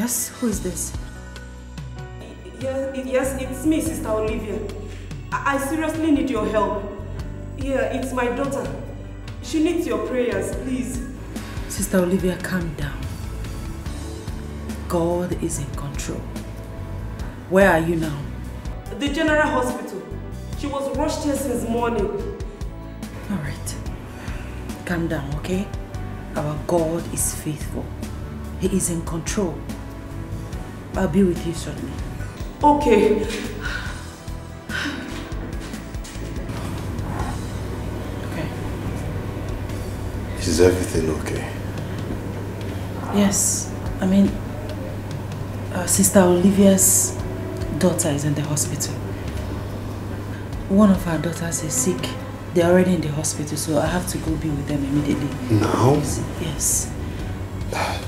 Yes? Who is this? Yes, it's me, Sister Olivia. I seriously need your help. Yeah, it's my daughter. She needs your prayers, please. Sister Olivia, calm down. God is in control. Where are you now? The General Hospital. She was rushed here since morning. Alright. Calm down, okay? Our God is faithful. He is in control. I'll be with you shortly. Okay. Okay. Is everything okay? Yes. I mean, Sister Olivia's daughter is in the hospital. One of our daughters is sick. They're already in the hospital, so I have to go be with them immediately. Now? Yes.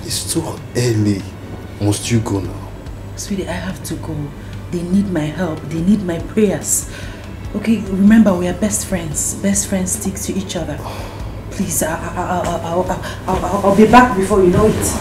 It's too early. Must you go now? Sweetie, I have to go. They need my help. They need my prayers. Okay, remember we are best friends. Best friends stick to each other. Please, I'll be back before you know it.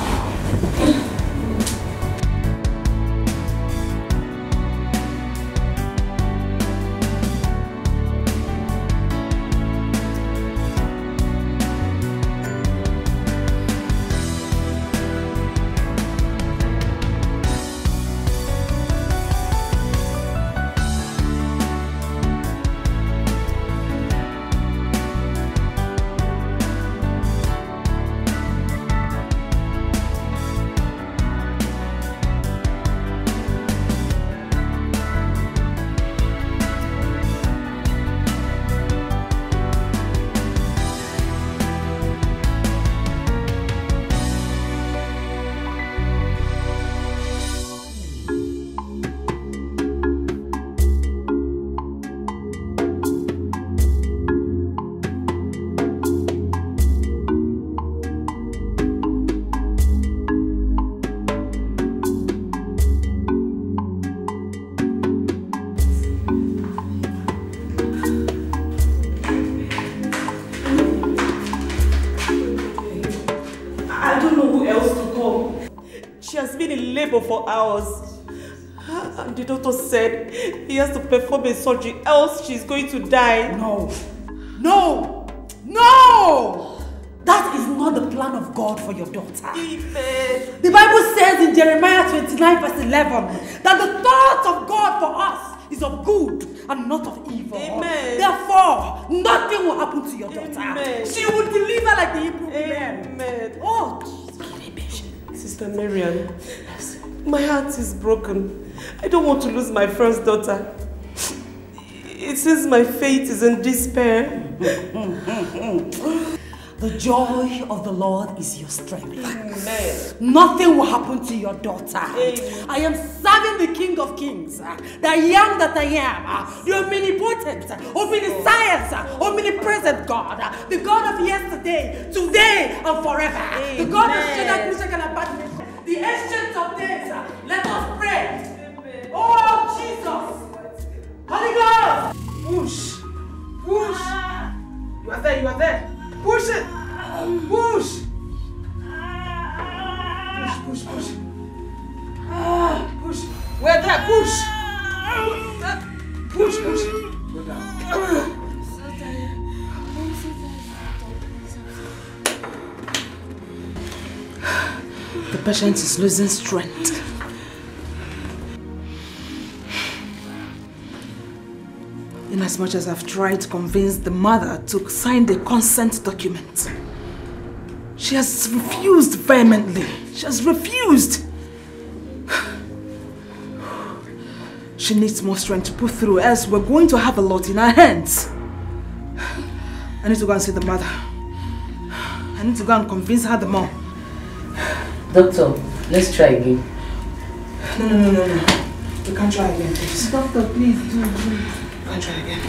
For hours. And the doctor said he has to perform a surgery, else she's going to die. No! No! No! That is not the plan of God for your daughter. Amen. The Bible says in Jeremiah 29 verse 11 that the thoughts of God for us is of good and not of evil. Amen. Therefore, nothing will happen to your daughter. Amen. She will deliver like the Hebrew women. Amen. Oh, Sister Marian, my heart is broken. I don't want to lose my first daughter. It seems my fate is in despair. The joy of the Lord is your strength. Amen. Nothing will happen to your daughter. Amen. I am serving the King of Kings, the I am that I am, the omnipotent, omniscience, omnipresent God, the God of yesterday, today, and forever. Amen. The God of Shadrach, Meshach, and Abednego, the ancient of days. Let us pray. Amen. Oh, Jesus! Holy Ghost! Push! Push! You are there, you are there. Push it! Push! Push, push, push. Push. We're there, push! Push, push. Go down. The patient is losing strength. In as much as I've tried to convince the mother to sign the consent document, she has refused vehemently. She has refused. She needs more strength to put through, else we're going to have a lot in our hands. I need to go and see the mother. I need to go and convince her the more. Doctor, let's try again. No. We can't try again, please. Doctor, please do. We can't try again.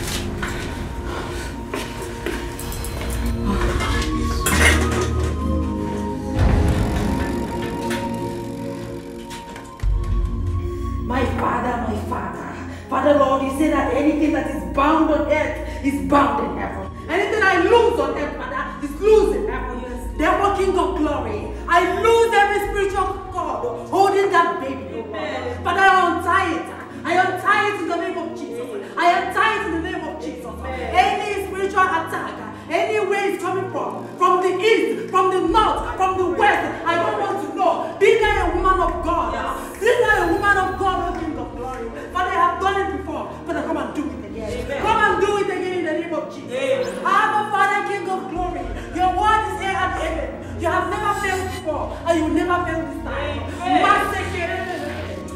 My Father, Father Lord, you say that anything that is bound on earth is bound in heaven. Anything I lose on earth, Father, is loose in heaven. Therefore, King of Glory, I lose every spiritual cord holding that and you will never fail this time.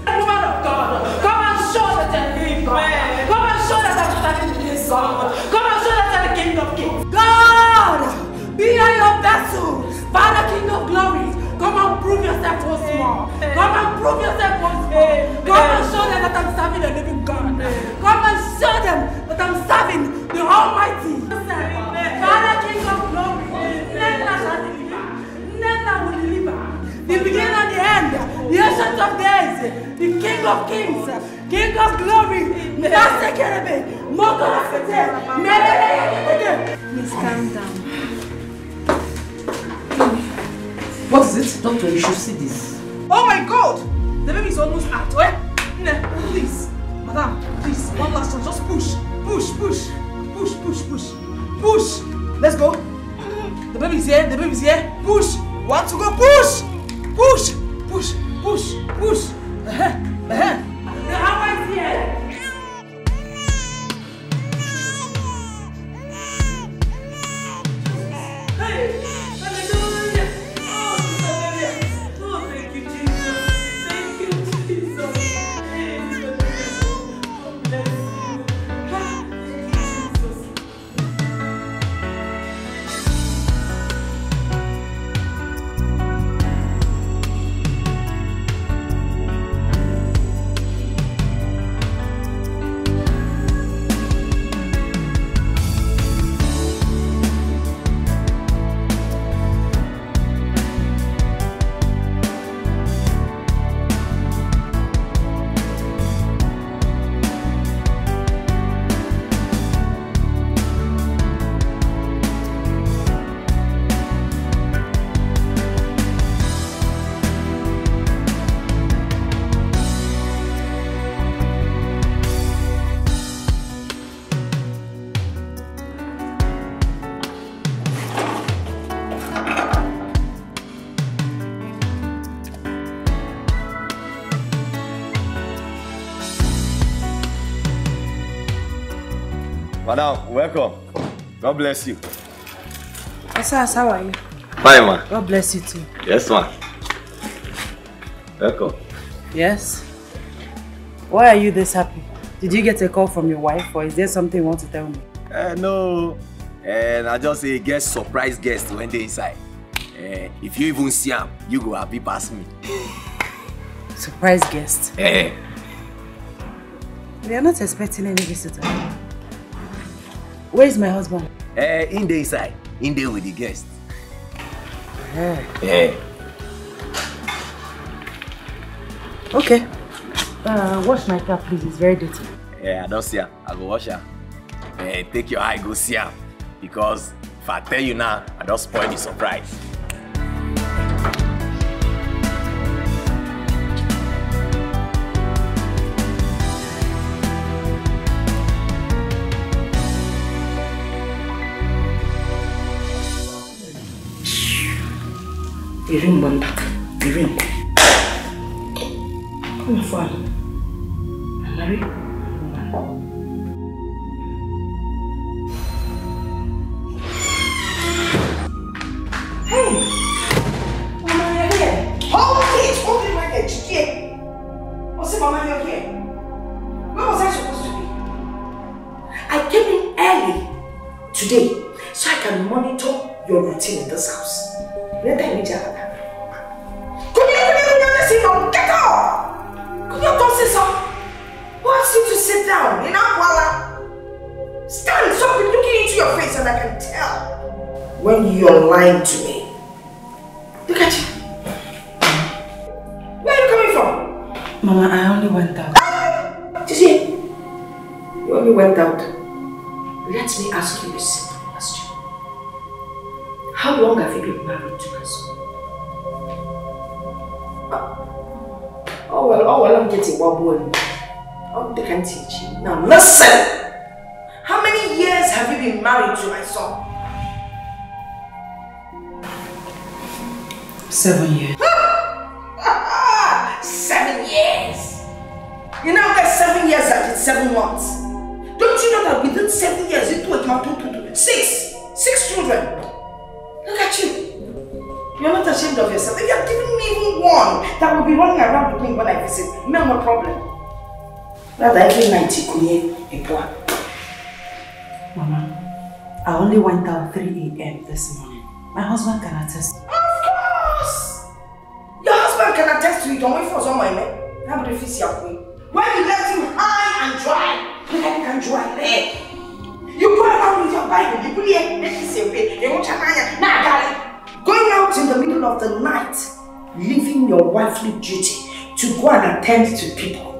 Woman of God, come and show that you're the King of God. Come and show that I'm standing in this God. Come and show that you're the King of Kings. God, be your vessel. Father, King of Glory, come and prove yourself once more. Come and prove yourself once more. Come and show them that I'm serving the living God. Come and show them that I'm serving the Almighty. Father, King of Glory, never shall deliver. Never will deliver. The beginning and the end, the ancient of days, the King of Kings, King of Glory, Master Kerebe, Mother of the Dead. Please calm down. What is it? Doctor, you should see this. Oh my God! The baby is almost out. Please, madam, please, one last chance. Just push, push, push, push, push, push, push. Let's go. The baby's here. The baby's here. Push. Want to go? Push, push, push, push, push. The hammer is here. Madam, welcome. God bless you. Asas, how are you? Fine, man. God bless you too. Yes, man. Welcome. Yes? Why are you this happy? Did you get a call from your wife, or is there something you want to tell me? No. And I just say guest, surprise guest when they inside. If you even see him, you go happy past me. Surprise guest? We are not expecting any visitor. Where is my husband? In the inside. In there with the guest. Okay. Wash my car, please. It's very dirty. I don't see her. I go wash her. Take your eye, go see her. Because if I tell you now, I don't spoil the surprise. The ring went back. The ring. Come for I'm married woman. Hey! Mama, you're here. Hold it! Hold it right there, Chike. What's it, Mama, you're here? Where was I supposed to be? I came in early today so I can monitor your routine in this house. Let me tell you. Get up! Could you don't say so? Who asked you to sit down? You know, Walla? Stand, stop looking into your face and I can tell when you're lying to me. Look at you. Where are you coming from? Mama, I only went out. Did you see? You only went out. Let me ask you a simple question. How long have you been married to my son? Oh well, I'm getting wobbled. Oh, they can teach you. Now listen! How many years have you been married to my son? 7 years. 7 years! You know that 7 years that is 7 months. Don't you know that within 7 years it was my 6 children. Look at you. You're not a ashamed of yourself? If you have given me even one that will be running around with me when I visit, no problem. Rather, every night you could hear a boy. Mama, I only went out 3 a.m. this morning. My husband can attest. Of course! Your husband can attest to it. Don't wait for someone, man. When you left him high and dry, you can dry there. You go around with your Bible, you put it going out in the middle of the night, leaving your wifely duty to go and attend to people.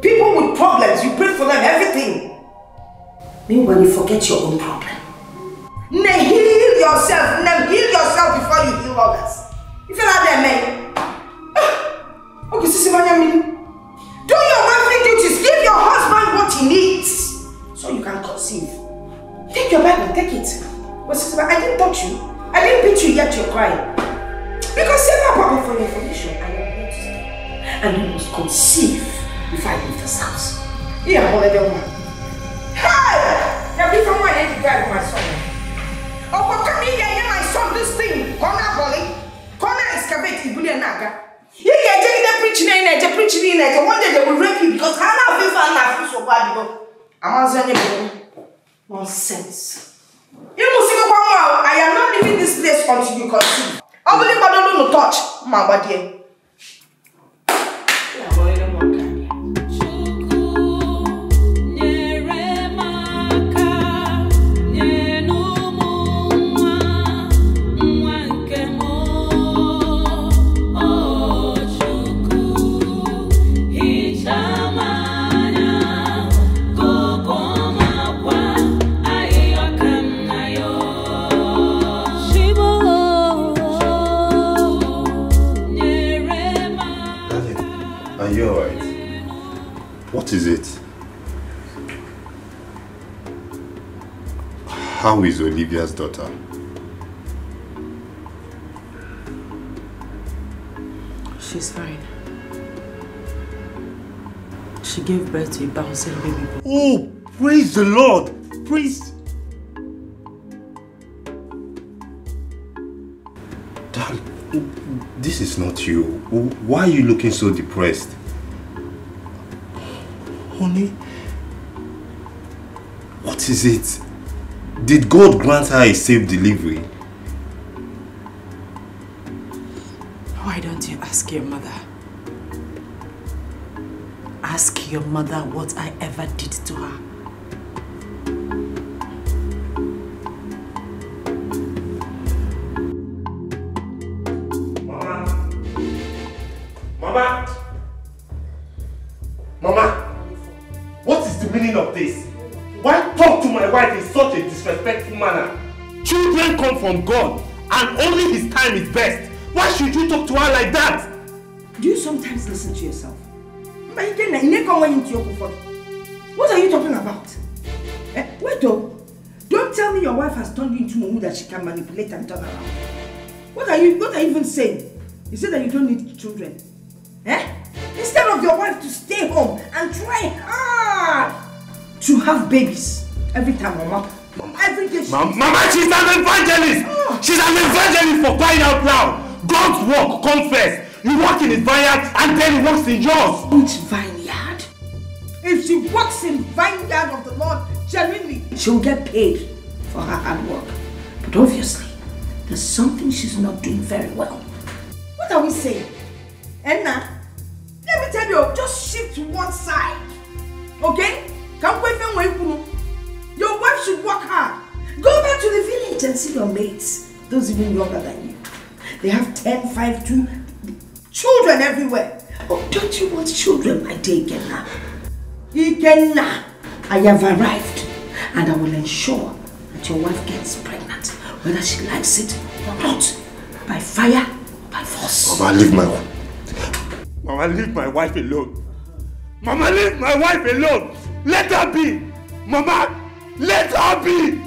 People with problems, you pray for them, everything. Meanwhile, you forget your own problem. Heal yourself before you heal others. You feel like that, man? Okay, Sister Manyamini. Do your wifely duties. Give your husband what he needs so you can conceive. Take your Bible, take it. But Sister, I didn't touch you. I didn't beat you yet you're crying. Because say my Papa, for your information, I am here to stay. And you must conceive before I leave this house. Here, I'm already one. Hey! Now be from where I need to grab my son. Oh, but come here, my son, this thing. Corner volley. Corner excavate, Ibulia Naga. You get the preaching in it, one day they will rape you because how now feel so bad. I'm answering nonsense. You must see I am not leaving this place until you conceive. I will never no touch, my body. What is it? How is Olivia's daughter? She's fine. She gave birth to a bouncing baby boy. Oh, praise the Lord! Praise... Darling, this is not you. Why are you looking so depressed? Honey, what is it? Did God grant her a safe delivery? Why don't you ask your mother? Ask your mother what I ever did to her. Mama! Mama! What is the meaning of this? Why talk to my wife in such a disrespectful manner? Children come from God and only His time is best. Why should you talk to her like that? Do you sometimes listen to yourself? What are you talking about? Wait though. Don't tell me your wife has turned into Mumu that she can manipulate and turn around. What are you even saying? You said that you don't need children. Instead of your wife to stay home and try hard to have babies every time, Mama. Every day. Mama, she's an evangelist. She's an evangelist for crying out loud. God's work comes first. You work in His vineyard and then He works in yours. Which vineyard? If she works in vineyard of the Lord genuinely, she'll get paid for her hard work. But obviously, there's something she's not doing very well. What are we saying? Enna, let me tell you, just shift to one side. Okay? Your wife should work hard. Go back to the village and see your mates. Those even younger than you. They have 10, 5, 2 children everywhere. Oh, don't you want children, my dear Ikenna? Ikenna, I have arrived and I will ensure that your wife gets pregnant, whether she likes it or not, by fire or by force. Mama, leave my wife. Mama, leave my wife alone. Mama, leave my wife alone. Let her be. Mama, let her be.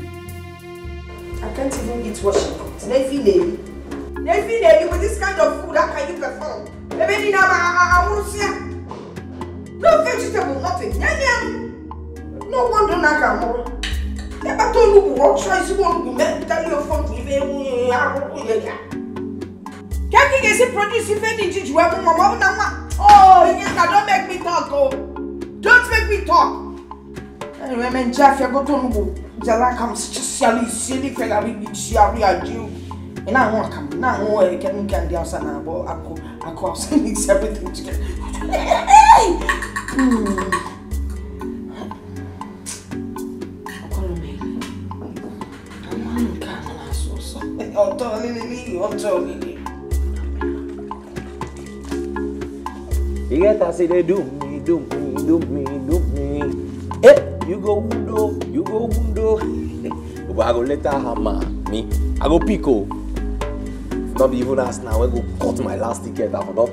I can't even eat what she cooks. Every day with this kind of food, how can you perform? Baby, now I won't see her. No vegetable, nothing. No wonder Nakamura. Never told you what choice you want to make. Tell your phone. Can't you see produce if any judge where mama? Oh, don't make me talk, oh. Don't make me talk. Anyway, man, Jeff, you go to go. Jala comes just silly fella with Shari and you. And I won't come now. I can get the outside now, but I could mix everything together. You get to say they do me. Hey, you go window. But I go let her hammer me. I go pico. Not be even ask now. I go cut my last ticket. I forgot.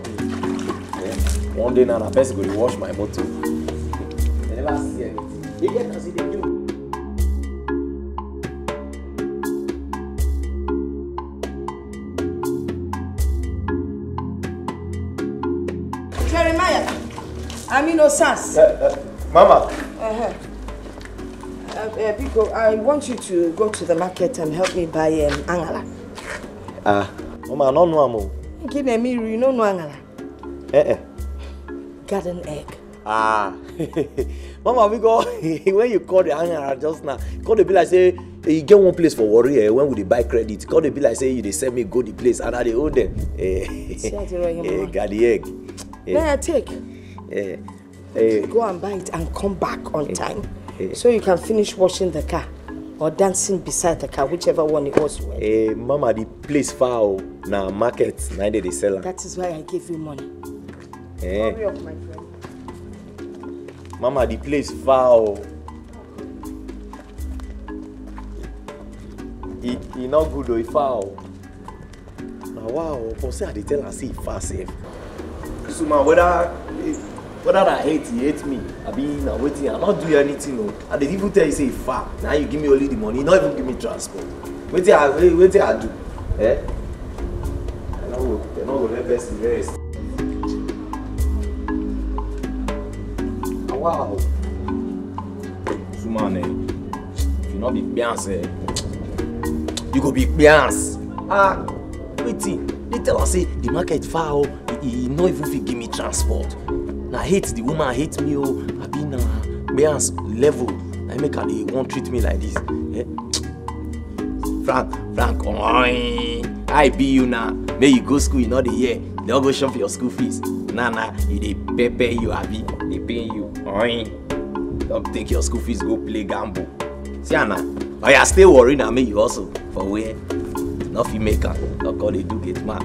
One day now, I best go to wash my motor. I never see anything. You get to see they do. No sense. Mama. Biko, I want you to go to the market and help me buy angala. Mama, I don't know amo. Give me you don't know angala. Garden egg. Mama, we go when you call the angala just now. Call the bill like say you get one place for worry. When we buy credit, call the bill like say you they send me go the place and I they owe them. Got the egg. May I take? Go and buy it and come back on time. So you can finish washing the car or dancing beside the car, whichever one it was. Mama, the place far now market, now they sell. That is why I give you money. Hurry up, my friend. Mama, the place far. It not good though, it far. Now wow, for say they tell us it far safe. So man, whether I hate, he hates me. I be now waiting, I not do anything. No. And they even tell you say far. Now you give me only the money, not even give me transport. Wait till I do. Eh? They're not gonna let best rest. Wow. So man, if you not be Beyonce, you go be Beyonce. Waiting. They tell us say the market far. He not even fit give me transport. Now I hate the woman, I hate me. I be na Beyonce level. I make her they won't treat me like this. Eh? Frank, I be you now. May you go school, you know the year. They'll go shop for your school fees. Nah, they pay you, Abi. They pay you. Don't take your school fees, go play gamble. See, Anna. Oh, yeah, stay worried now. May you also for where? Nothing maker. Not call they do get mad.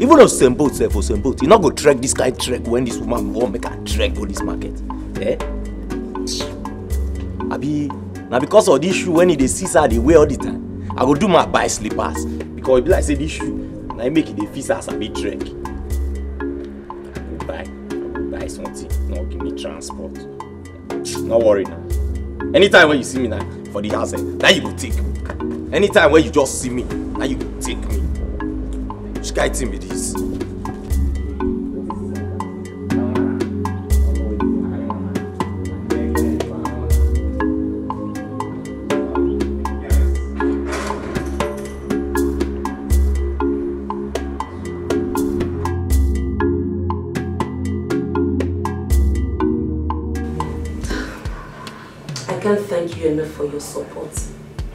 Even though same boat, you not go trek this guy trek when this woman won't make her trek go this market. Eh? Abi, now because of this shoe, when they see her, they wear all the time. I go do my buy slippers because it be like say this shoe. Now I make it the feast as a bit trek. Buy something. No, give me transport. No worry now. Anytime when you see me now for the house, now you go take me. Anytime when you just see me, now you go take me. Which guy team it is? I can't thank you enough for your support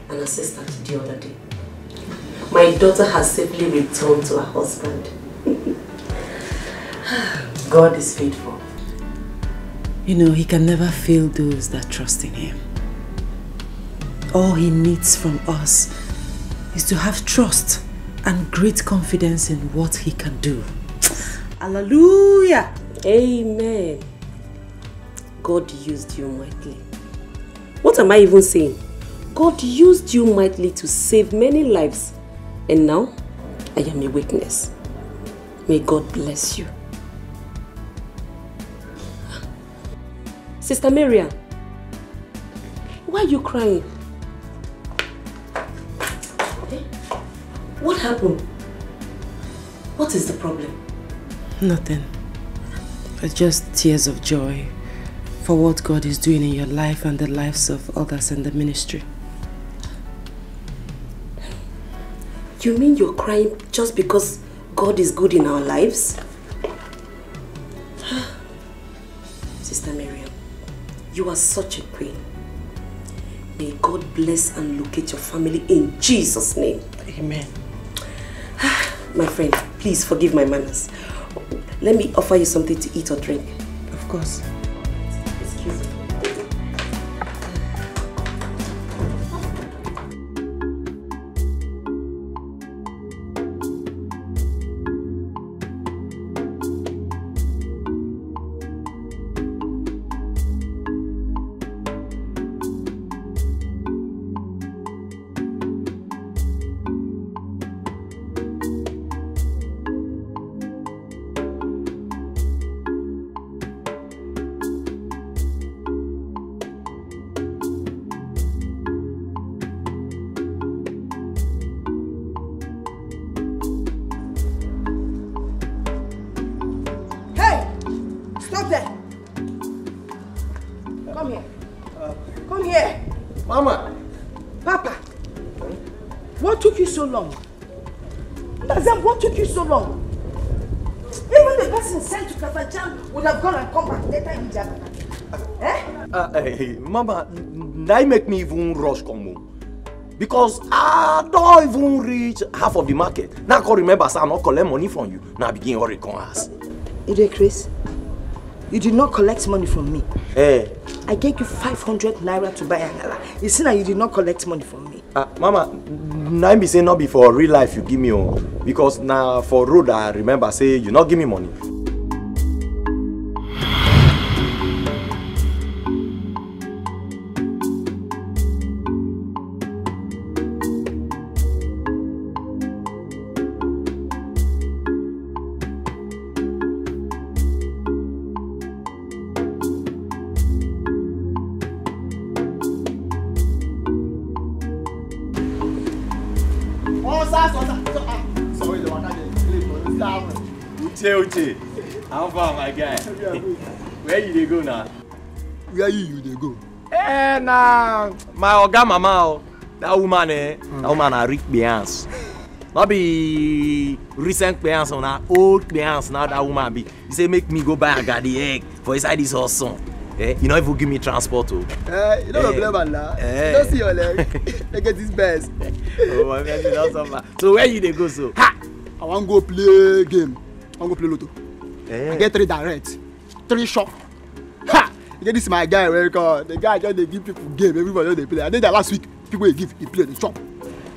and assistance the other day. My daughter has safely returned to her husband. God is faithful. You know, he can never fail those that trust in him. All he needs from us is to have trust and great confidence in what he can do. Hallelujah! Amen. God used you mightily. What am I even saying? God used you mightily to save many lives. And now, I am a witness. May God bless you. Sister Marian, why are you crying? What happened? What is the problem? Nothing. But just tears of joy for what God is doing in your life and the lives of others in the ministry. You mean you're crying just because God is good in our lives. Sister Miriam, you are such a queen. May God bless and locate your family in Jesus' name. Amen. My friend, please forgive my manners. Let me offer you something to eat or drink. Of course. Excuse me. So long? What took you so long? Even the person sent to Kafachan would have gone and come back later in Jakarta. Hey, Mama, that make me even rush come home. Because I don't even reach half of the market. Now I can remember say I not collect money from you. Now I begin worry come ask. Chris, you did not collect money from me. Hey. I gave you 500 naira to buy Angala. You see now you did not collect money from me. Mama, now be say not be for real life you give me because now for road I remember say you not give me money. Uche, how far my guy? Where you dey go now? Where you dey go? Nah, my oga mama, that woman that woman a rich Beyonce. Not be recent Beyonce, na old Beyonce now that woman be. He say make me go buy and get the egg for inside this horse son. You know if you give me transport you don't blame her now. You don't see your leg. They get this best. Oh my God, you know something. So where you dey go so? Ha! I want to go play game. I want to play lotto. I get 3 direct, 3 shot. Ha! You get this my guy where the guy just they give people game. Everybody they play. I did that last week. People they give, he play the shop.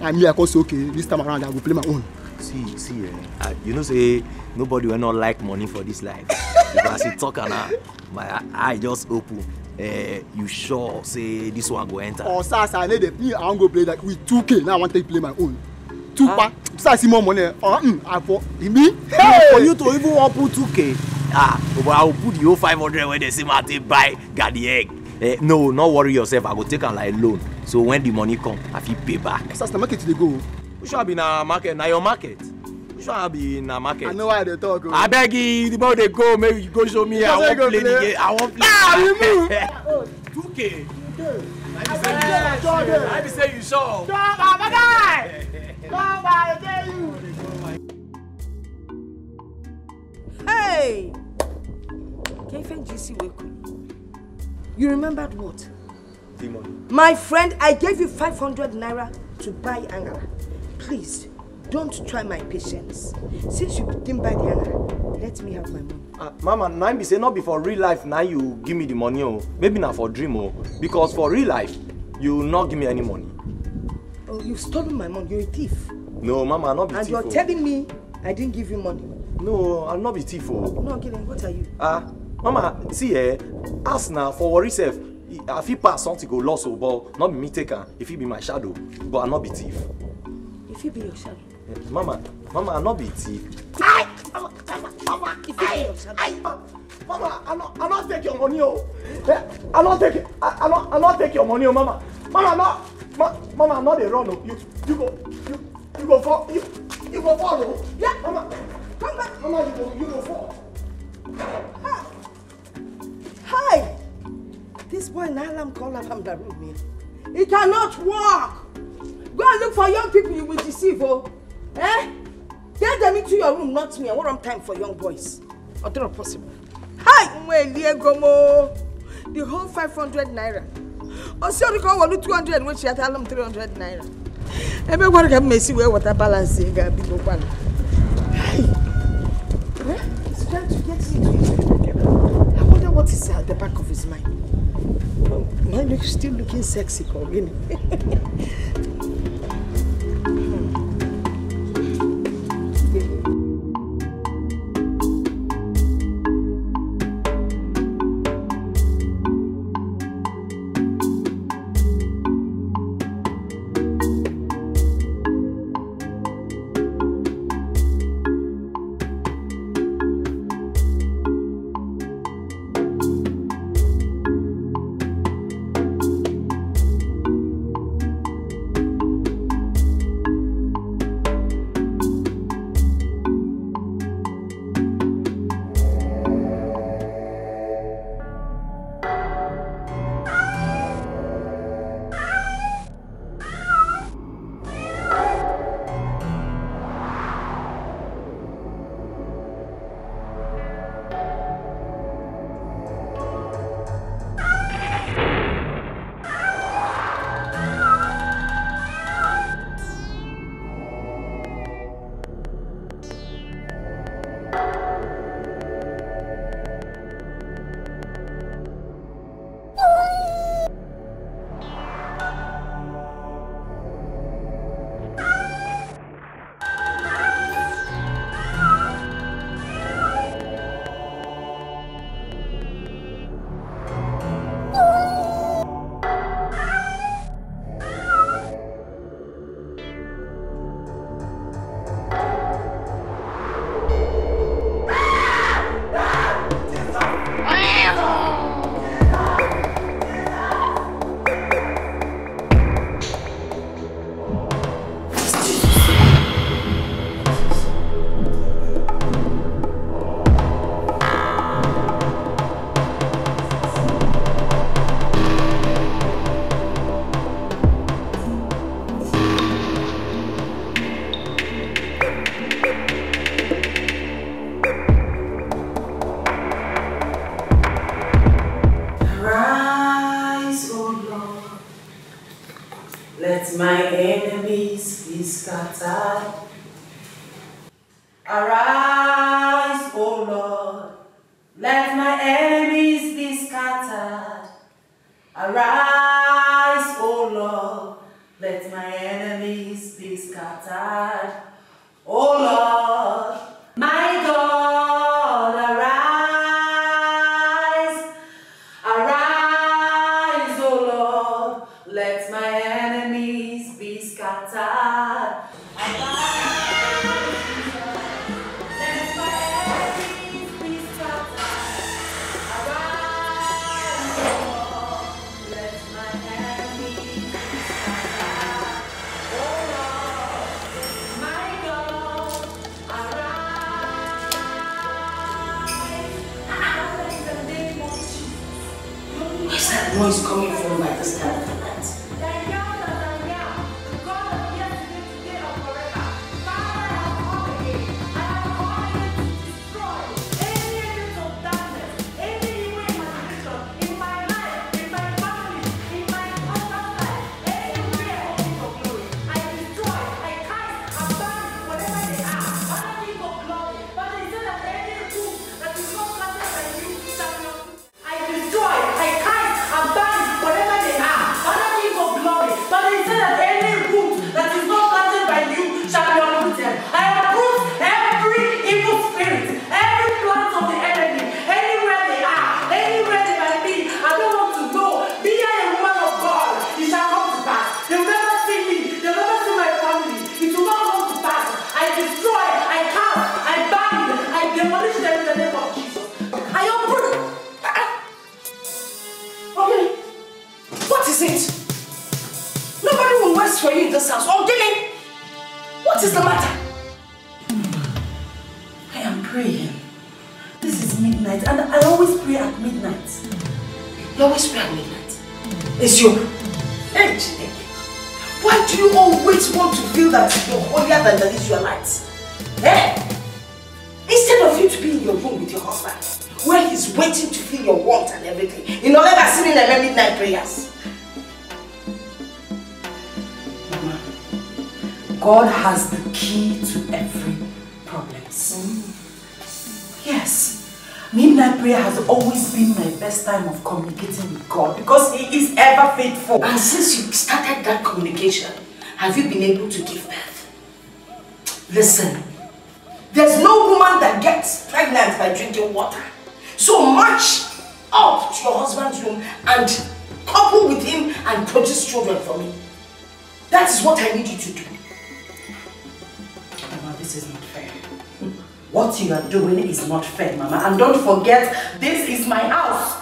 And me I cause okay. This time around I will play my own. See, you know say nobody will not like money for this life. Because you talk and my eye just open. You sure say this one go enter? Oh, sir, I need it. Me I want to go play that with 2K. Now I want to play my own. 2 pa. So I see more money. I for me. Hey! For you to even want put 2K. But I will put the whole 500 when they say I buy got the egg. No, not worry yourself. I go take them like loan. So when the money come, I feel pay back. So the market they go. You should be in a market. Now your market. You should be in a market. I know why they talk. I beg you, the more they go, maybe you go show me. I won't play the game. I won't play. You move. 2K. I be say you sure. Hey! You remembered what? My friend, I gave you 500 naira to buy Angala. Please, don't try my patience. Since you didn't buy the Angala, let me have my money. Mama, now be say not before real life. Now you give me the money, maybe not for dream, because for real life, you will not give me any money. Oh, you've stolen my money. You're a thief. No, Mama, I'll not be thief. And you're telling me I didn't give you money. No, I'll not be thief. No, Gideon, what are you? Mama, see, ask now for worry self. If he pass something go lost, but not be me taker. If he be my shadow, but I'll not be thief. If he be your shadow? Mama, I'll not be thief. Mama, if he be your shadow. Mama, I'll not take your money, I'll not take it. I'll not take your money, Mama. Mama, I'm not a run. You go fall. You go fall. Yeah, Mama. Come back. Mama, you go fall. Hi. This boy Nalam call up from the room. He cannot walk. Go and look for young people you will deceive, Get them into your room, not me. I want time for young boys. Or not possible. Hi, the whole 500 naira. Or so you go 200 which you tell them 300 naira. Everyone can messy where water balance is going to be one. Hi. He's trying to get into it. I wonder what is at the back of his mind. Mine looks still looking sexy, Corinne. Let my enemies be scattered. Arise, O Lord. Let my enemies be scattered. Arise, O Lord. Let my enemies be scattered. O Lord, my God, arise. Arise, O Lord. Let my enemies be scattered. Where's that noise coming from by this time of the night? For you in this house. Oh, Dylan! What is the matter? I am praying. This is midnight and I always pray at midnight. You always pray at midnight? It's you. Hey, Chineke. Why do you always want to feel that you're holier than the Israelites? Eh? Instead of you to be in your room with your husband, where he's waiting to feel your warmth and everything, in order to sit in the midnight prayers. Mama, God has the key to every problem. Yes. Midnight prayer has always been my best time of communicating with God because He is ever faithful. And since you started that communication, have you been able to give birth? Listen, there's no woman that gets pregnant by drinking water. So march up to your husband's room and couple with him and produce children for me. That is what I need you to do. Mama, this is not fair. What you are doing is not fair, Mama. And don't forget, this is my house.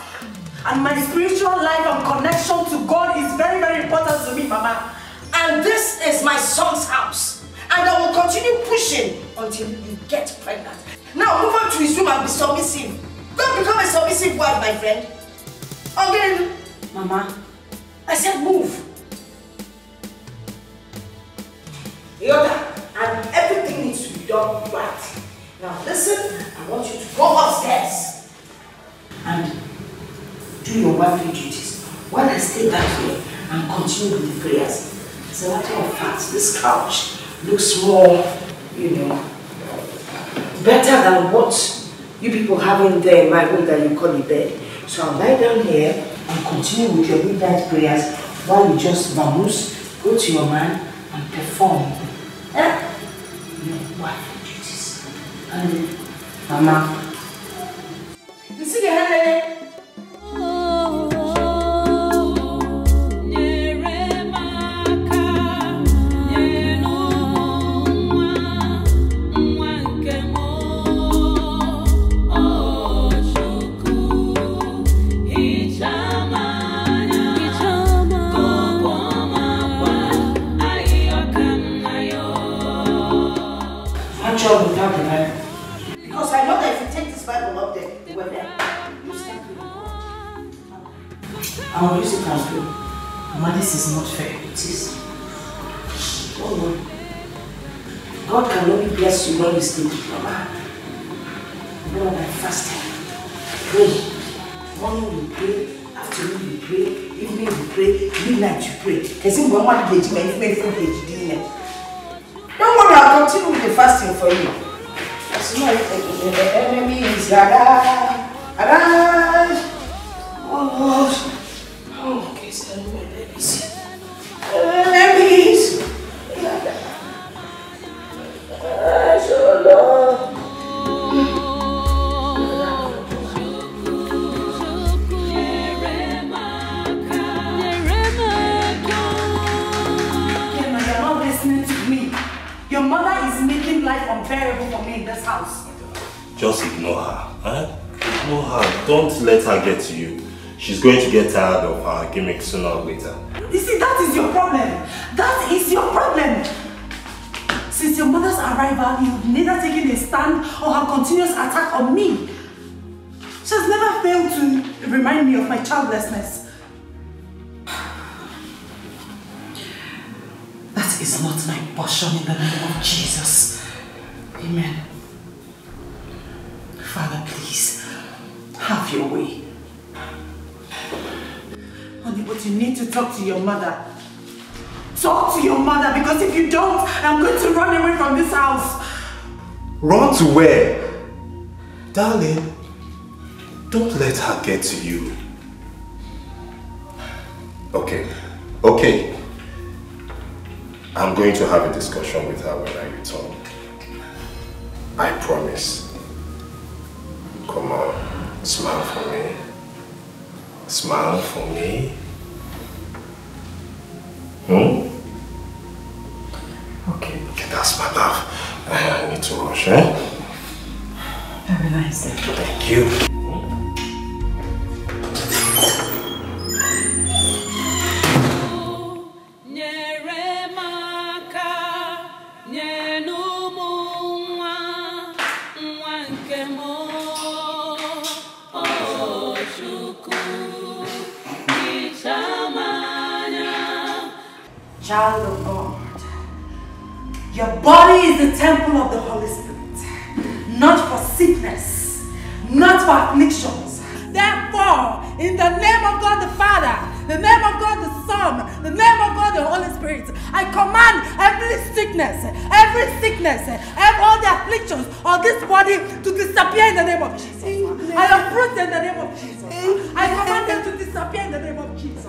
And my spiritual life and connection to God is very, very important to me, Mama. And this is my son's house. And I will continue pushing until you get pregnant. Now move on to his room and be submissive. Don't become a submissive wife, my friend. Okay? Mama. I said move. Yoda, and everything needs to be done right. Now listen, I want you to go upstairs and do your wifely duties while I stay back here and continue with the prayers. As a matter of fact, this couch looks more, better than what you people have in there in my room that you call the bed. So I'll lie down here and continue with your midnight prayers while you just vamoose, go to your man and perform your wifely duties. And Mama, you see the hand? Without the Bible. Because I know that if you take this Bible up there, you were there. You stand with I will use it as well. Mama, this is not fair. It is. Oh no. God can only bless you when you sleep, Mama. More than fasting. Pray. Morning you pray, afternoon you pray, evening you pray, midnight you pray. Don't worry, I'll continue with the fasting for you. As soon as the enemy is arise. Oh, okay, so enemies. Enemies. Your mother is making life unbearable for me in this house. Just ignore her. Eh? Ignore her. Don't let her get to you. She's going to get tired of her gimmick sooner or later. You see, that is your problem. That is your problem. Since your mother's arrival, you've neither taken a stand or her continuous attack on me. She has never failed to remind me of my childlessness. That is not my portion in the name of Jesus. Amen. Father, please, have your way. Honey, but you need to talk to your mother. Talk to your mother, because if you don't, I'm going to run away from this house. Run to where? Darling, don't let her get to you. Okay. I'm going to have a discussion with her when I return. I promise. Come on, smile for me. Smile for me. Okay, that's my love. I need to rush, eh? Have a nice day. Thank you. Child of God, Your body is the temple of the Holy Spirit, not for sickness, not for afflictions. Therefore, in the name of God the Father, the name of God the Son, the name of God the Holy Spirit, I command every sickness, all the afflictions of this body to disappear in the name of Jesus. I uproot in the name of Jesus. I command them to disappear in the name of Jesus.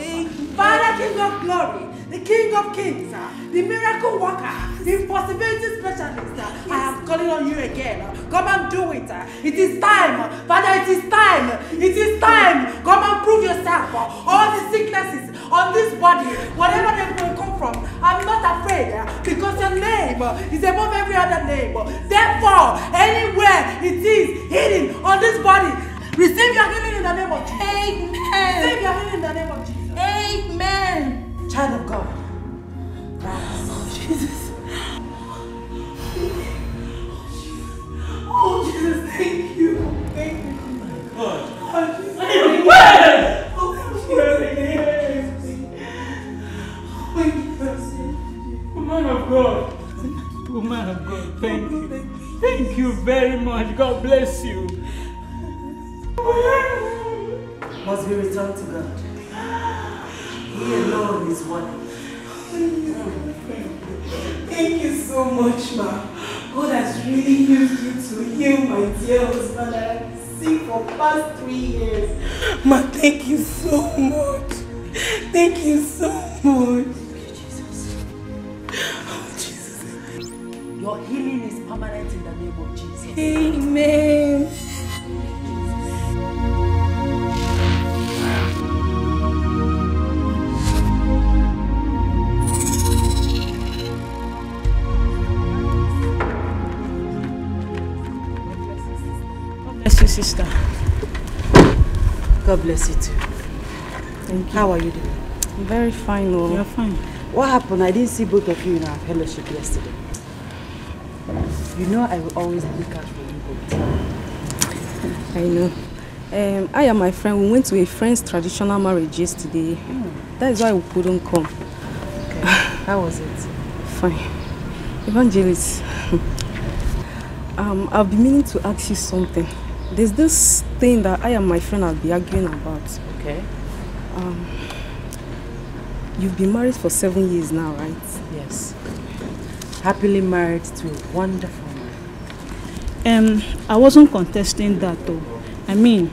Father, King of glory, the King of kings, the miracle worker, the impossibility specialist, I am calling on you again. Come and do it. It is time. Father, it is time. It is time. Come and prove yourself. All the sicknesses on this body, whatever they will come from, I'm not afraid because your name is above every other name. Therefore, anywhere it is hidden on this body, receive your healing in the name of Jesus. Amen. Receive your healing in the name of Jesus. Amen. Child of God. Oh, Jesus. Oh, Jesus, thank you. Thank you. God. Woman of God. Woman of God, thank you. Thank you very much. God bless you. Must be returned to God. He alone is one. Thank you so much, ma. God has really used you to heal my dear husband. I have been sick for past 3 years. Ma, thank you so much. Thank you so much. Jesus. Oh, Jesus. Your healing is permanent in the name of Jesus. Amen. Sister. God bless you too. Thank you. How are you doing? I'm very fine. Oh. You're fine. What happened? I didn't see both of you in our fellowship yesterday. You know I will always look out for you both. I know. I and my friend, we went to a friend's traditional marriage yesterday. That is why we couldn't come. Okay. How was it? Fine. Evangelist, I've been meaning to ask you something. There's this thing that I and my friend have been arguing about. Okay. You've been married for 7 years now, right? Yes. Happily married to a wonderful man. I wasn't contesting that though. I mean,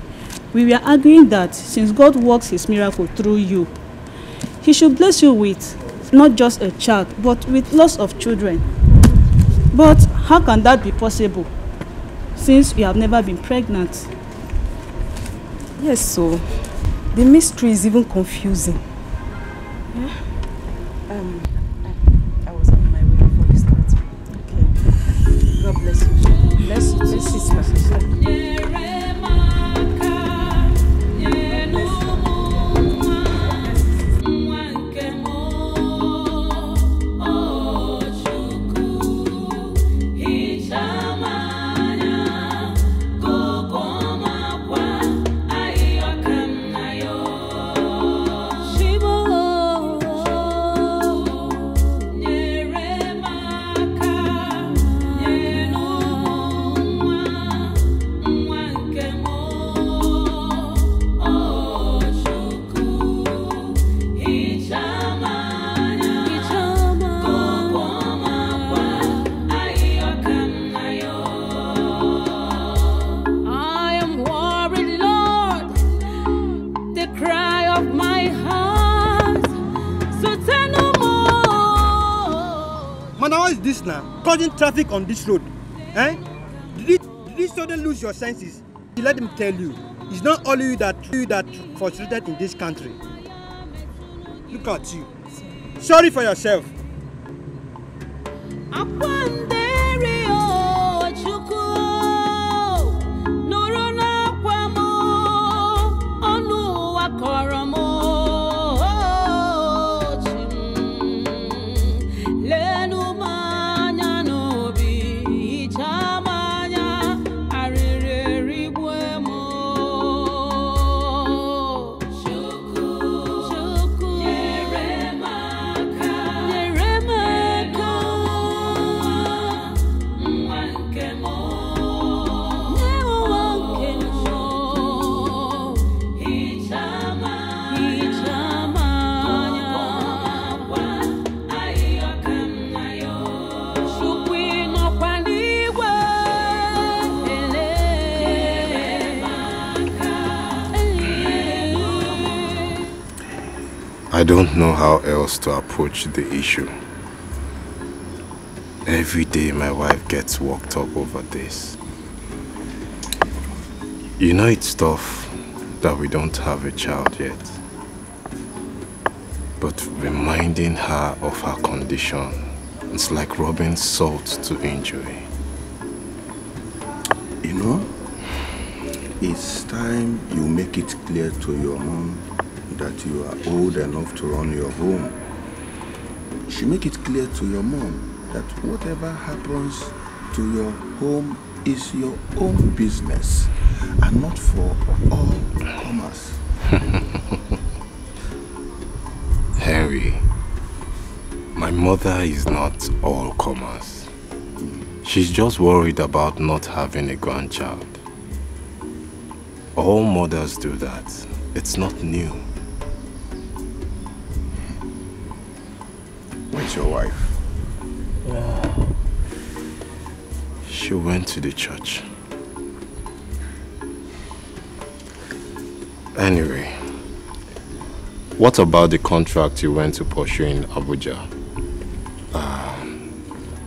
we were arguing that since God works his miracle through you, he should bless you with not just a child, but with lots of children. But how can that be possible, since you have never been pregnant? Yes, so the mystery is even confusing. Yeah? I was on my way before you started. Okay. God bless you. Bless you. Bless you, sister. This now, causing traffic on this road. Eh? Did you suddenly lose your senses? Let me tell you, it's not only you that frustrated in this country. Look at you. Sorry for yourself. I don't know how else to approach the issue. Every day my wife gets worked up over this. You know it's tough that we don't have a child yet. But reminding her of her condition, it's like rubbing salt to injury. You know, it's time you make it clear to your mom that you are old enough to run your home. You should make it clear to your mom that whatever happens to your home is your own business and not for all comers. Henry, my mother is not all comers. She's just worried about not having a grandchild. All mothers do that. It's not new. Where's your wife? She went to the church. Anyway, what about the contract you went to pursue in Abuja?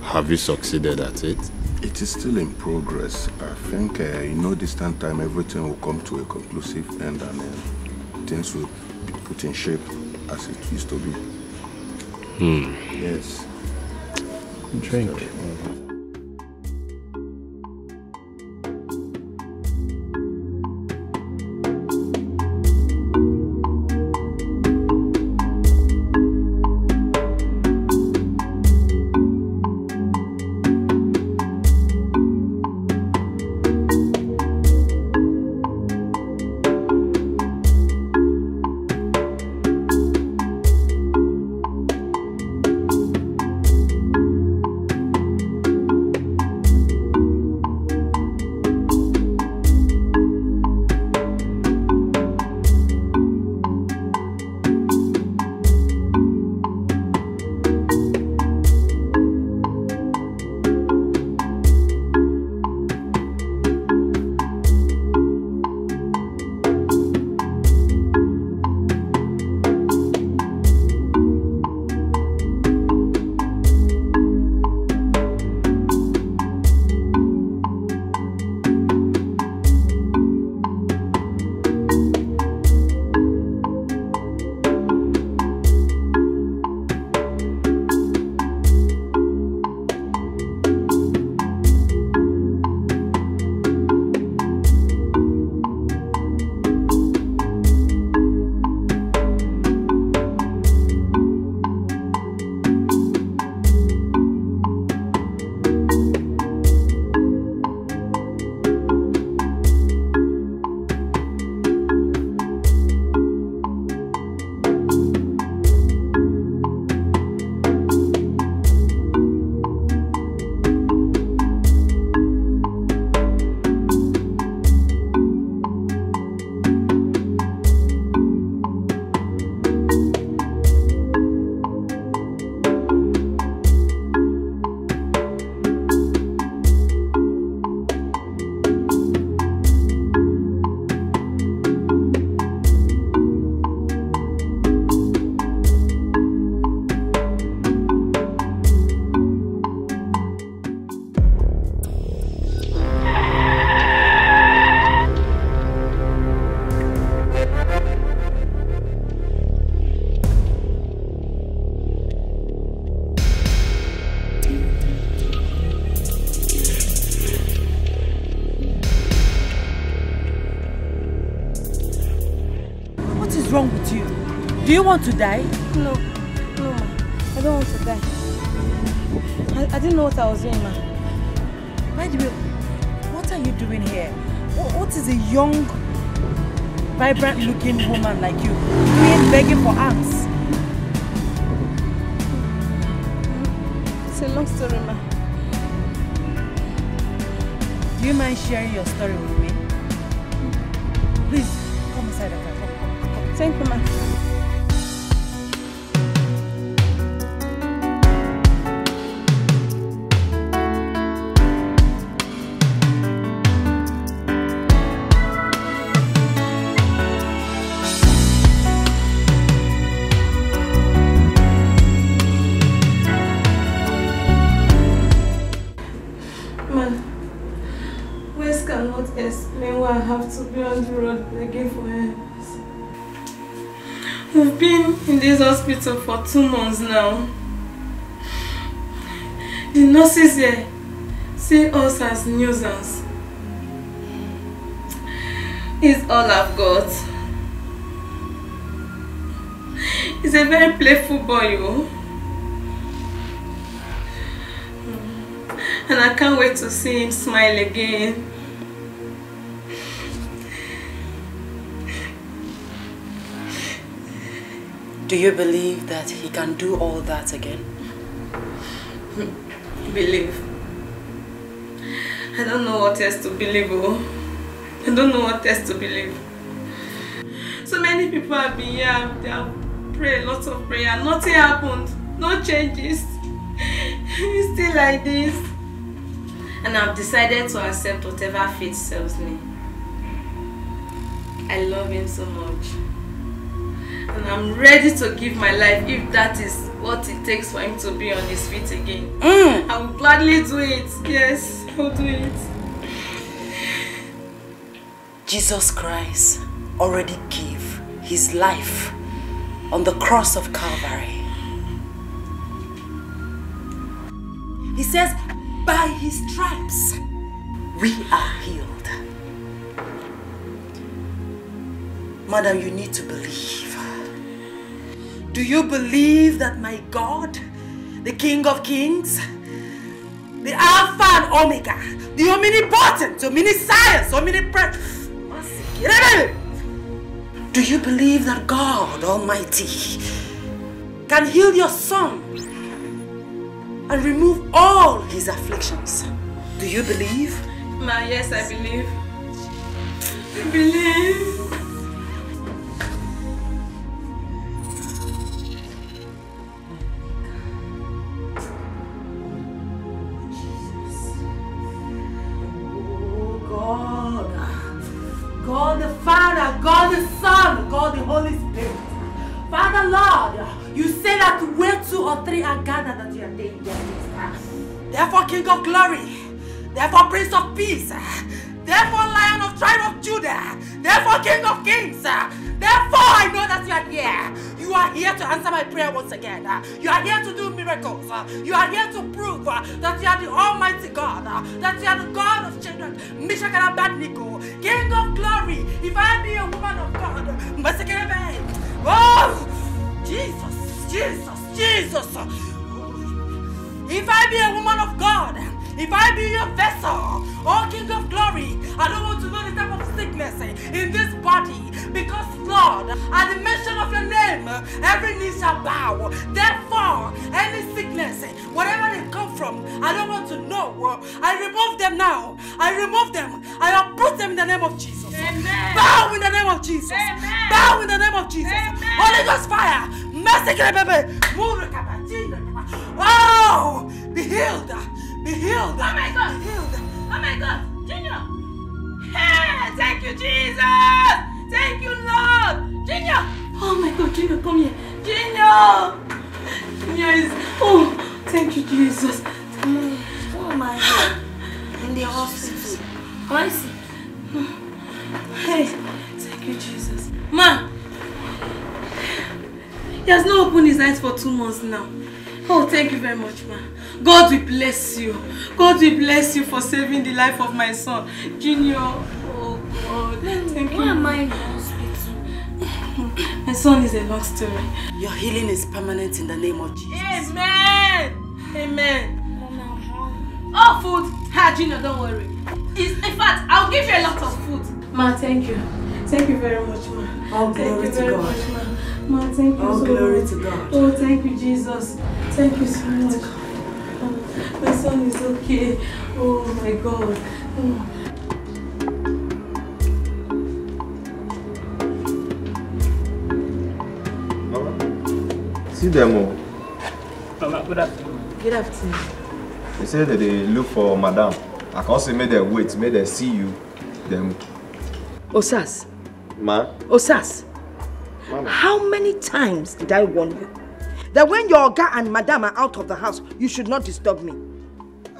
Have you succeeded at it? It is still in progress. I think in no distant time everything will come to a conclusive end and things will be put in shape as it used to be. Yes. Drink. wrong with you? Do you want to die? No, ma. I don't want to die. I didn't know what I was doing, ma. By the way, what are you doing here? What is a young, vibrant-looking woman like you doing begging for alms? It's a long story, ma. Do you mind sharing your story with me? Please, come inside the car. Come. Thank you, ma. Meanwhile, I have to be on the road again for help. We've been in this hospital for 2 months now. The nurses here see us as nuisance. It's all I've got. He's a very playful boy, and I can't wait to see him smile again. Do you believe that he can do all that again? Believe? I don't know what else to believe. I don't know what else to believe. So many people have been here, they have prayed lots of prayer, nothing happened, no changes. It's still like this. And I've decided to accept whatever fate serves me. I love him so much. And I'm ready to give my life if that is what it takes for him to be on his feet again. I will gladly do it. Yes, I'll do it. Jesus Christ already gave his life on the cross of Calvary. He says, by his stripes, we are healed. Madam, you need to believe. Do you believe that my God, the King of Kings, the Alpha and Omega, the omnipotent, omniscience, omnipresent, do you believe that God Almighty can heal your son and remove all his afflictions? Do you believe? Ma, yes, I believe. I believe. God the Father, God the Son, God the Holy Spirit. Father Lord, you say that where 2 or 3 are gathered that you are there. Therefore, King of Glory, therefore Prince of Peace, therefore Lion of Tribe of Judah, therefore King of Kings, therefore I know that you are here. You are here to answer my prayer once again. You are here to do miracles. You are here to prove that you are the Almighty God, that you are the God of children, Meshach and Abednego, King of Glory. If I be a woman of God, oh, Jesus, Jesus, Jesus. If I be a woman of God, if I be your vessel, oh King of Glory, I don't want to know the type of sickness in this body, because Lord, at the mention of your name, every knee shall bow. Therefore, any sickness, wherever they come from, I don't want to know. I remove them now. I remove them. I uproot them in the name of Jesus. Amen. Bow in the name of Jesus. Amen. Bow in the name of Jesus. Amen. Holy Ghost fire. Oh, be healed. Be healed. Oh my God. Be healed. Oh my God. Junior. Hey, thank you, Jesus. Thank you, Lord. Junior. Oh my God, Junior, come here. Junior. Junior is... Oh, thank you, Jesus. Oh my God. In the hospital. Can I see? Hey, thank you, Jesus. Ma. He has not opened his eyes for 2 months now. Oh, thank you very much, ma. God will bless you. God will bless you for saving the life of my son, Junior. Oh, God. Thank you. Why am I in the hospital? My son is a long story. Your healing is permanent in the name of Jesus. Amen. Amen. Oh, food. Ha, Junior, don't worry. In fact, I'll give you a lot of food. Ma, thank you. Thank you very much, ma. All glory to God. Much, ma. Ma, thank you All so glory much. to God. Oh, thank you, Jesus. Thank you so much. Oh, my son is okay. Oh, my God. Oh. See them all. Mama, good afternoon. Good afternoon. They say that they look for madam. I can't say make them wait, make them see you. Them. Osas. Ma? Osas. Mama. How many times did I warn you that when your Oga and Madam are out of the house, you should not disturb me?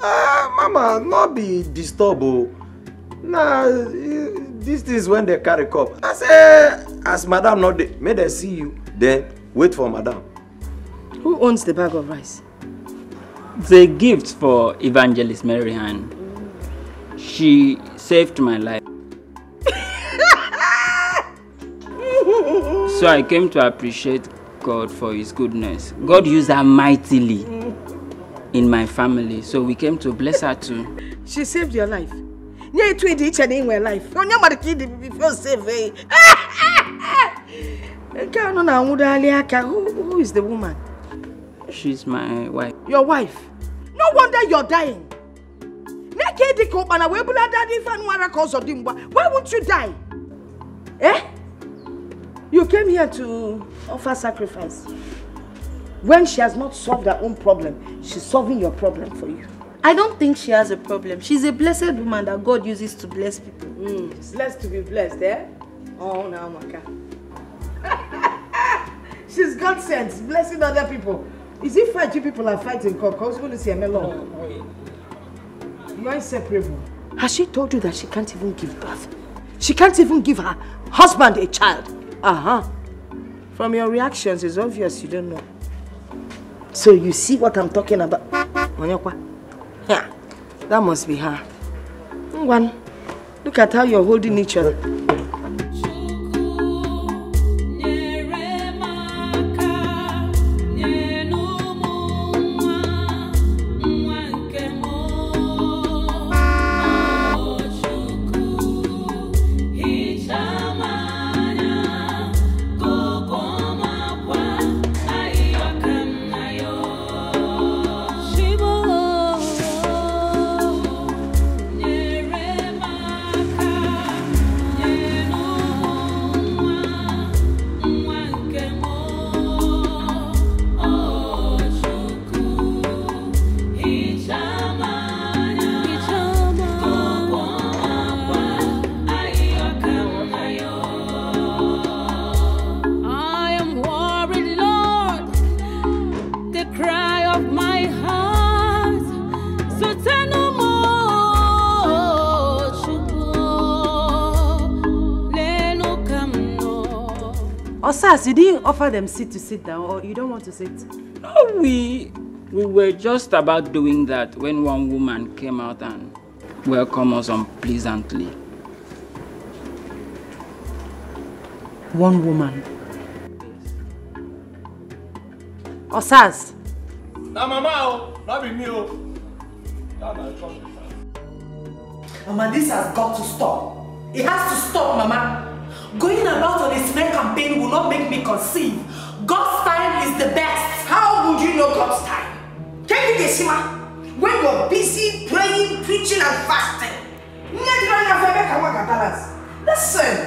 Mama, not be disturbed. Nah, These things when they carry cup. I say, as madam not there, may they see you, then wait for madam. Who owns the bag of rice? It's a gift for Evangelist Marianne. She saved my life. So I came to appreciate God for his goodness. God used her mightily in my family, so we came to bless her too. She saved your life. You tweet each and in my life. Who is the woman? She's my wife. Your wife? No wonder you're dying. Why won't you die? Eh? You came here to offer sacrifice. When she has not solved her own problem, she's solving your problem for you. I don't think she has a problem. She's a blessed woman that God uses to bless people. Blessed to be blessed, eh? Oh, now, Maka. She's God sent, blessing other people. Is it fight you people are fighting? Because going to see a melon. You're inseparable. Has she told you that she can't even give birth? She can't even give her husband a child? From your reactions, it's obvious you don't know. So you see what I'm talking about? Yeah, that must be her. One, look at how you're holding each other. Osas, you didn't offer them seat to sit down, or you don't want to sit? No, we were just about doing that when one woman came out and welcomed us unpleasantly. One woman? Osas? Now, Mama, not be me. Mama, this has got to stop. It has to stop, Mama. Going about on a smear campaign will not make me conceive. God's time is the best. How would you know God's time? Can you guess, when you're busy praying, preaching, and fasting?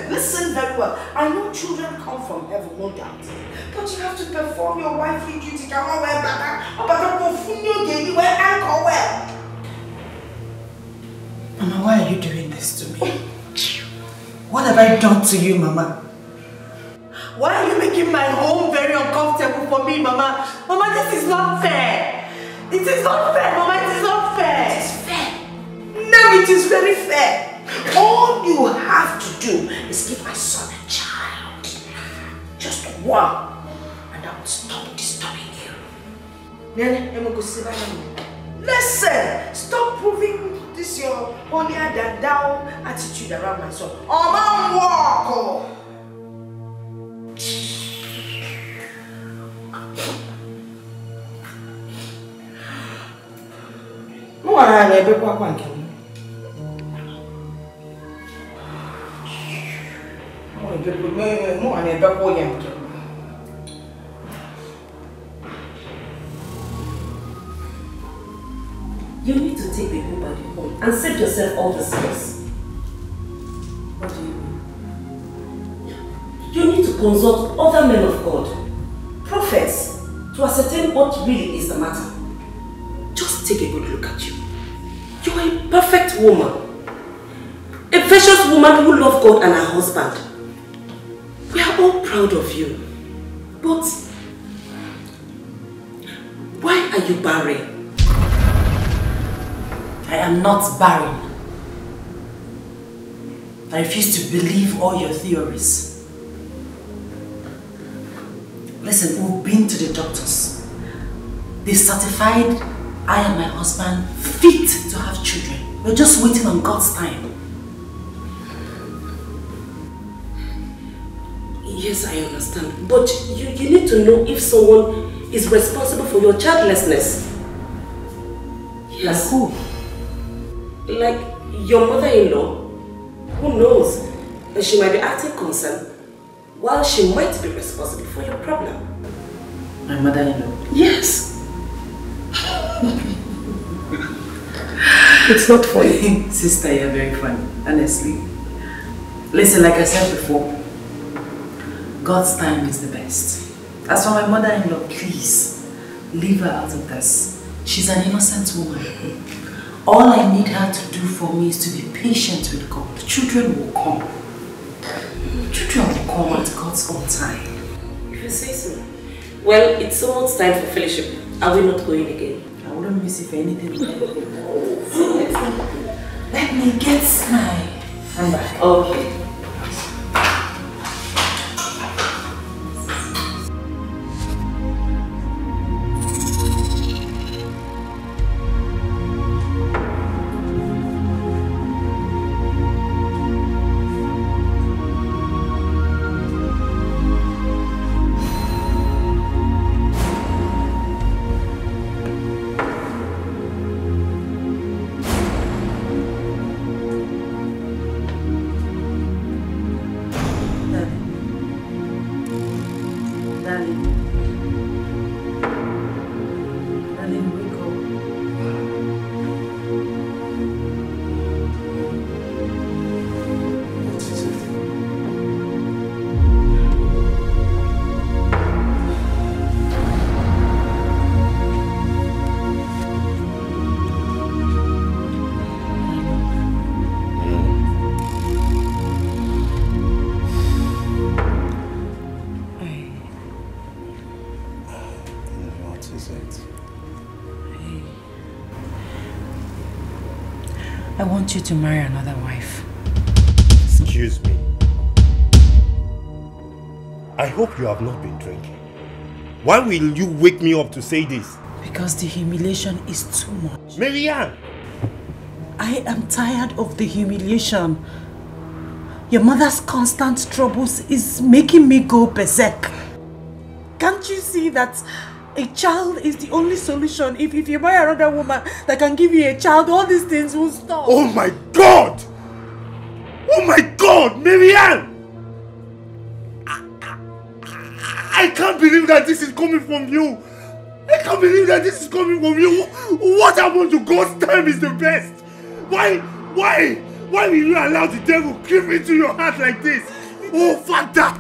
Listen very well. I know children come from heaven, no doubt. But you have to perform your wifely duty. Mama, why are you doing this to me? What have I done to you, Mama? Why are you making my home very uncomfortable for me, Mama? Mama, this is not fair. It is not fair, Mama. It is not fair. It is fair. No, it is very fair. All you have to do is give my son a child. Just one. And I will stop disturbing you. Listen, stop proving this your holier than thou attitude around my son. Oh, man, walk! You need to take the baby home and save yourself all the stress. What do you mean? You need to consult other men of God, prophets, to ascertain what really is the matter. Just take a good look at you. You are a perfect woman. A precious woman who loves God and her husband. We are all proud of you. But why are you barren? I am not barren. I I refuse to believe all your theories. Listen, we've been to the doctors. They certified I and my husband fit to have children. We're just waiting on God's time. Yes, I understand. But you need to know if someone is responsible for your childlessness. Yes. Like who? Like your mother-in-law. Who knows? And she might be acting concerned while she might be responsible for your problem. My mother-in-law? Yes. It's not funny. Sister, you're very funny, honestly. Listen, like I said before, God's time is the best. As for my mother-in-law, please, leave her out of this. She's an innocent woman. All I need her to do for me is to be patient with God. Children will come. Children will come at God's own time. If you say so. Well, it's almost time for fellowship. Are we not going again? I wouldn't miss it for anything. Let me get my handbag. Okay. I want you to marry another wife. Excuse me. I hope you have not been drinking. Why will you wake me up to say this? Because the humiliation is too much. Marianne! I am tired of the humiliation. Your mother's constant troubles is making me go berserk. Can't you see that a child is the only solution? If you marry another woman that can give you a child, all these things will stop. Oh my God! Oh my God, Marianne! I can't believe that this is coming from you. I can't believe that this is coming from you. What happened to God's time is the best. Why will you allow the devil creep into your heart like this? Oh Father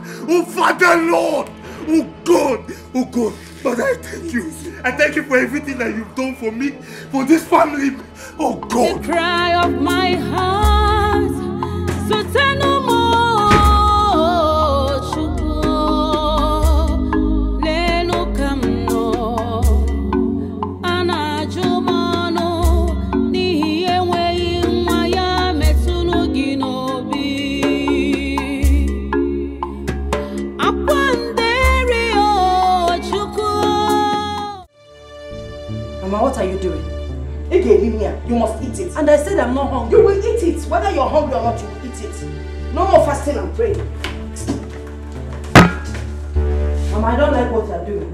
Lord, oh God, Father, I thank you. I thank you for everything that you've done for me, for this family. Oh God. The cry of my heart, so tell no more. What are you doing? You must eat it. And I said I'm not hungry. You will eat it. Whether you're hungry or not, you will eat it. No more fasting and praying. Mama, I don't like what you're doing.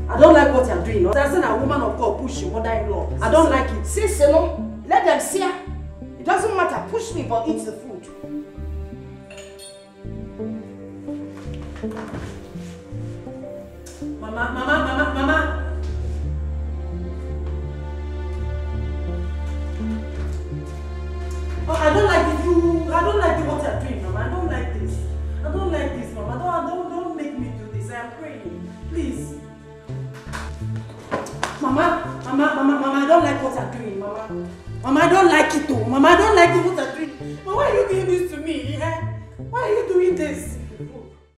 I don't like what you're doing. I said a woman of God push your mother-in-law. I don't like it. Sis, you know, let them see her. It doesn't matter. Push me, but eat the food. Mama. Oh, I don't like it. I don't like what you're doing, Mama. I don't like this. I don't like this, Mama. Don't make me do this. I am praying. Please. Mama, I don't like what you're doing, Mama. Mama, I don't like it though. Mama, I don't like what you're doing. Mama, why are you doing this to me? Yeah? Why are you doing this?